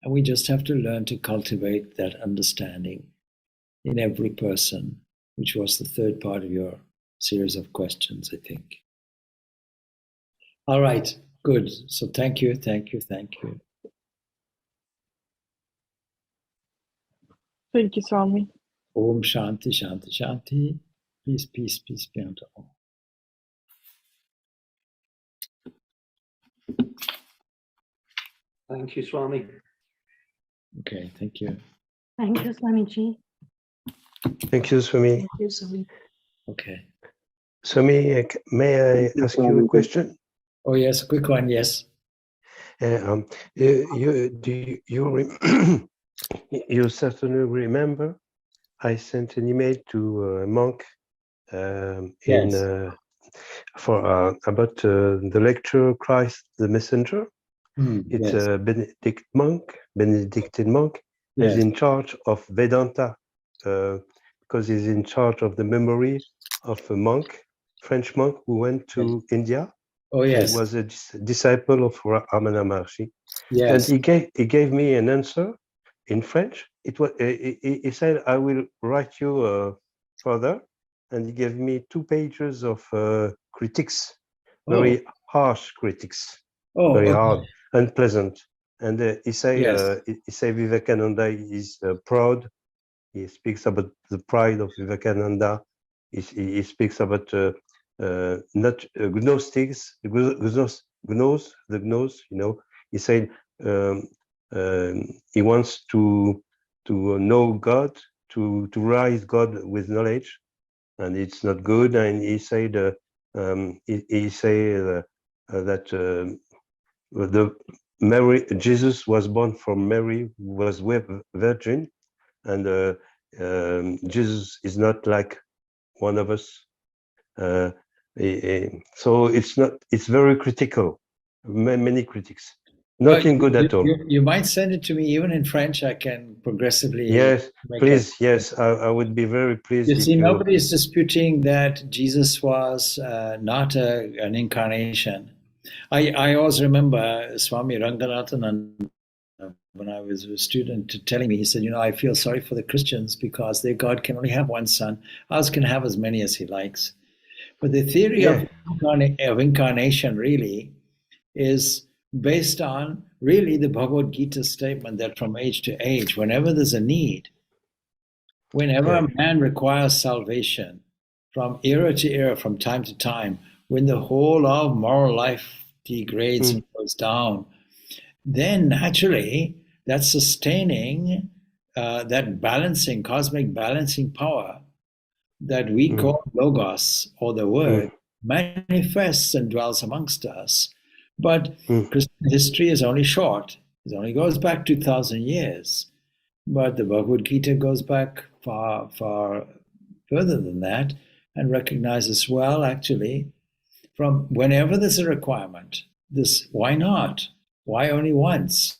And we just have to learn to cultivate that understanding in every person, which was the third part of your series of questions, I think. All right, good. So thank you. Thank you, Swami. Om Shanti, Shanti, Shanti. Peace, peace, peace be unto all. Thank you, Swami. Okay, thank you. Thank you, Swamiji. Thank you, Swami. Thank you, Swami. Okay. Swami, may I ask you a question? Oh yes, a quick one, yes. You certainly remember I sent an email to a monk Yes. about the lecture Christ the Messenger. It's Yes. a Benedictine monk, Yes. is in charge of Vedanta, because he's in charge of the memory of a monk, French monk, who went to India. Oh yes. He was a disciple of Ramana Maharshi. Yes. And he gave me an answer in French. It was he said, I will write you further, and he gave me 2 pages of critiques, very harsh critiques, very hard, unpleasant. And he say Vivekananda is proud. He speaks about the pride of Vivekananda. He speaks about not Gnostics, the Gnos, you know. He said he wants to know God, to rise God with knowledge, and it's not good. And he said he say that the Mary, Jesus was born from Mary, who was virgin, and Jesus is not like one of us. So it's very critical, many critics. Nothing good at all. You might send it to me even in French. I can progressively. Yes, please. Yes, I would be very pleased. You see, nobody is disputing that Jesus was not an incarnation. I always remember Swami Ranganathan, when I was a student, telling me, he said, I feel sorry for the Christians because their God can only have one son. Ours can have as many as he likes. But the theory of incarnation really is based on really the Bhagavad Gita statement that from age to age, whenever there's a need, whenever a man requires salvation, from era to era, from time to time, when the whole of moral life degrades and goes down, then naturally that sustaining, that balancing, cosmic balancing power that we call Logos, or the Word, manifests and dwells amongst us. But Christian history is only short. It only goes back 2,000 years. But the Bhagavad Gita goes back far, far further than that, and recognizes, well, actually, from whenever there's a requirement, this, why not? Why only once?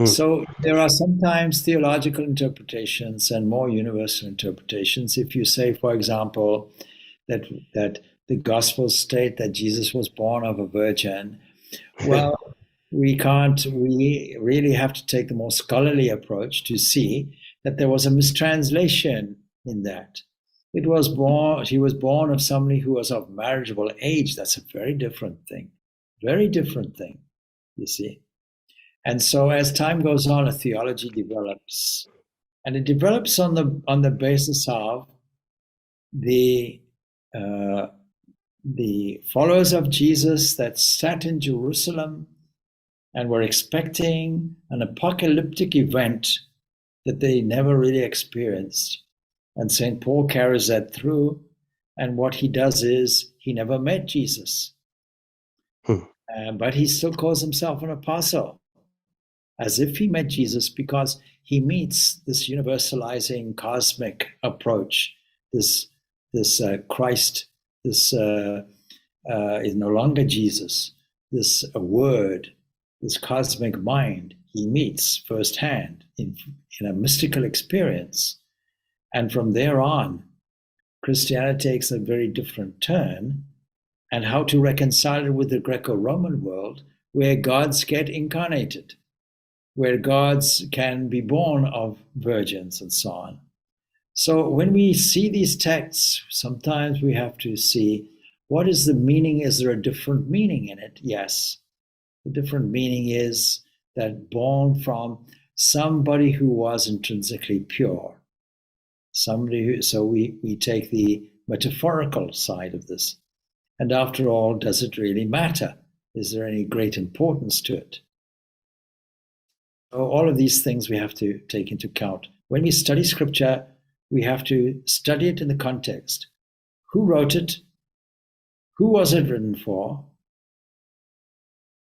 So there are sometimes theological interpretations and more universal interpretations. If you say, for example, that the Gospels state that Jesus was born of a virgin, well, we really have to take the more scholarly approach to see that there was a mistranslation in that. He was born of somebody who was of marriageable age. That's a very different thing. Very different thing, you see. And so as time goes on, a theology develops. And it develops on the basis of the followers of Jesus that sat in Jerusalem and were expecting an apocalyptic event that they never really experienced. And St. Paul carries that through. And what he does is he never met Jesus. But he still calls himself an apostle, as if he met Jesus, because he meets this universalizing cosmic approach, this Christ, this is no longer Jesus, this word, this cosmic mind he meets firsthand in a mystical experience. And from there on, Christianity takes a very different turn, and how to reconcile it with the Greco-Roman world, where gods get incarnated, where gods can be born of virgins and so on. So when we see these texts, sometimes we have to see, what is the meaning? Is there a different meaning in it? Yes. The different meaning is that born from somebody who was intrinsically pure. Somebody who, so we take the metaphorical side of this. And after all, does it really matter? Is there any great importance to it? So all of these things we have to take into account. When we study scripture, we have to study it in the context. Who wrote it? Who was it written for?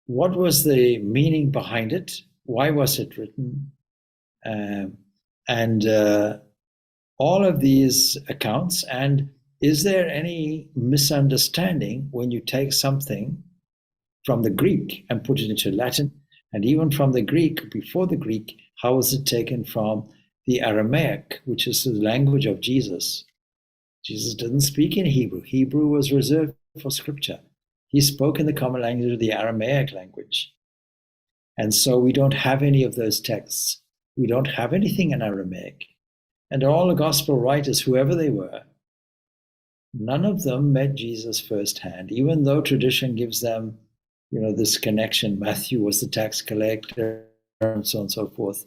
What was the meaning behind it? Why was it written? All of these accounts. And is there any misunderstanding when you take something from the Greek and put it into Latin? And even from the Greek, before the Greek, how was it taken from the Aramaic, which is the language of Jesus? Jesus didn't speak in Hebrew. Hebrew was reserved for scripture. He spoke in the common language of the Aramaic language. And so we don't have any of those texts. We don't have anything in Aramaic. And all the gospel writers, whoever they were, none of them met Jesus firsthand, even though tradition gives them, this connection. Matthew was the tax collector, and so on and so forth.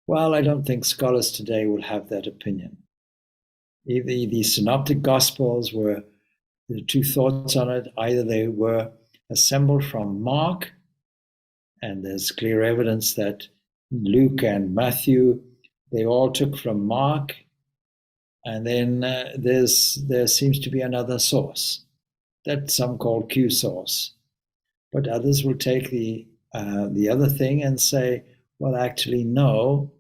Well, I don't think scholars today will have that opinion. The synoptic gospels were, there are two thoughts on it. Either they were assembled from Mark, and there's clear evidence that Luke and Matthew, they all took from Mark, and then there seems to be another source that some call Q source, but others will take the other thing and say, well, actually no,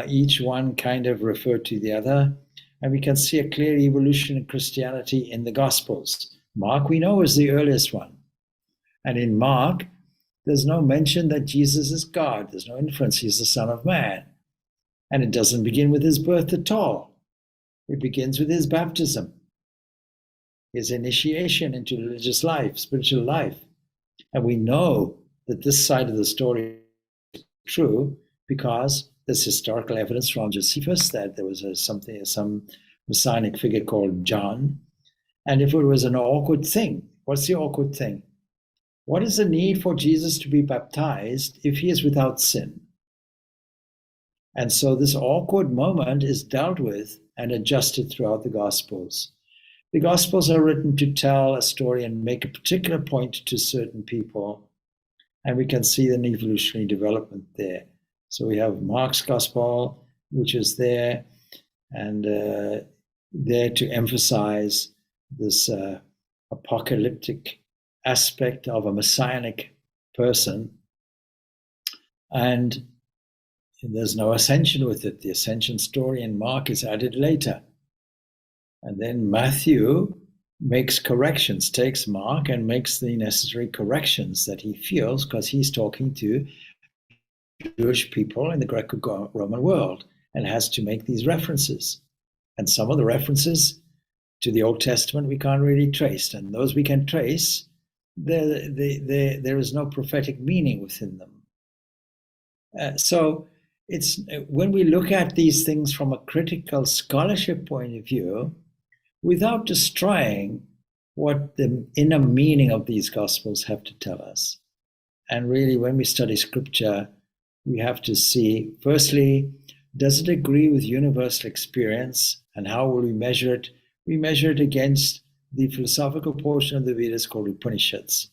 each one kind of referred to the other, and we can see a clear evolution in Christianity in the Gospels. Mark, we know, is the earliest one, and in Mark, there's no mention that Jesus is God. There's no inference he's the Son of Man. And it doesn't begin with his birth at all. It begins with his baptism, his initiation into religious life, spiritual life. And we know that this side of the story is true because there's historical evidence from Josephus that there was some messianic figure called John. And if it was an awkward thing, what's the awkward thing? What is the need for Jesus to be baptized if he is without sin? And so this awkward moment is dealt with and adjusted throughout the Gospels. The Gospels are written to tell a story and make a particular point to certain people, and we can see an evolutionary development there. So we have Mark's Gospel, which is there, and there to emphasize this apocalyptic aspect of a messianic person, and there's no ascension with it. The ascension story in Mark is added later. And then Matthew makes corrections, takes Mark and makes the necessary corrections that he feels because he's talking to Jewish people in the Greco-Roman world and has to make these references. And some of the references to the Old Testament we can't really trace. And those we can trace, there is no prophetic meaning within them. So it's when we look at these things from a critical scholarship point of view, without destroying what the inner meaning of these Gospels have to tell us. And really, when we study Scripture, we have to see, firstly, does it agree with universal experience? And how will we measure it? We measure it against the philosophical portion of the Vedas called Upanishads.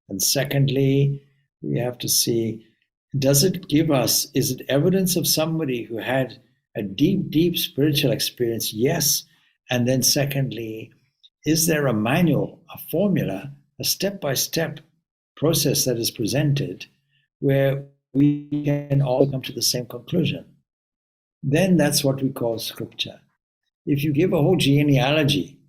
And secondly, we have to see, Does it give us, is it evidence of somebody who had a deep, deep spiritual experience? Yes. And then secondly, is there a manual, a formula, a step-by-step process that is presented where we can all come to the same conclusion? Then that's what we call scripture. If you give a whole genealogy,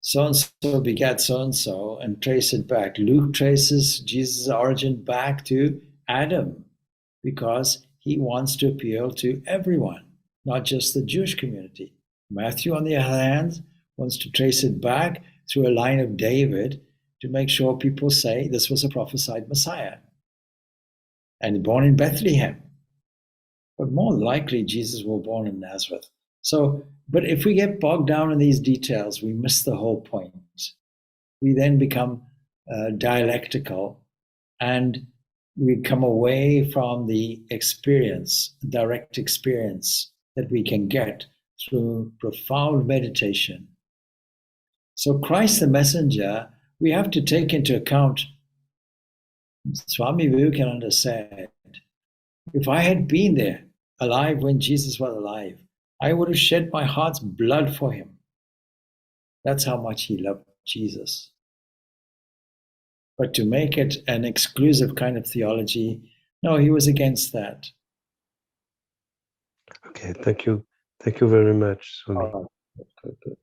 so-and-so begat so-and-so, and trace it back. Luke traces Jesus' origin back to Adam because he wants to appeal to everyone, not just the Jewish community. Matthew, on the other hand, wants to trace it back through a line of David to make sure people say this was a prophesied Messiah. And born in Bethlehem. But more likely, Jesus was born in Nazareth. So, but if we get bogged down in these details, we miss the whole point. We then become dialectical, and we come away from the experience, direct experience that we can get through profound meditation. So Christ the messenger, we have to take into account, Swami Vivekananda said, if I had been there, alive when Jesus was alive, I would have shed my heart's blood for him. That's how much he loved Jesus. But to make it an exclusive kind of theology, no, he was against that. Okay, thank you. Thank you very much, Swami. Good, good.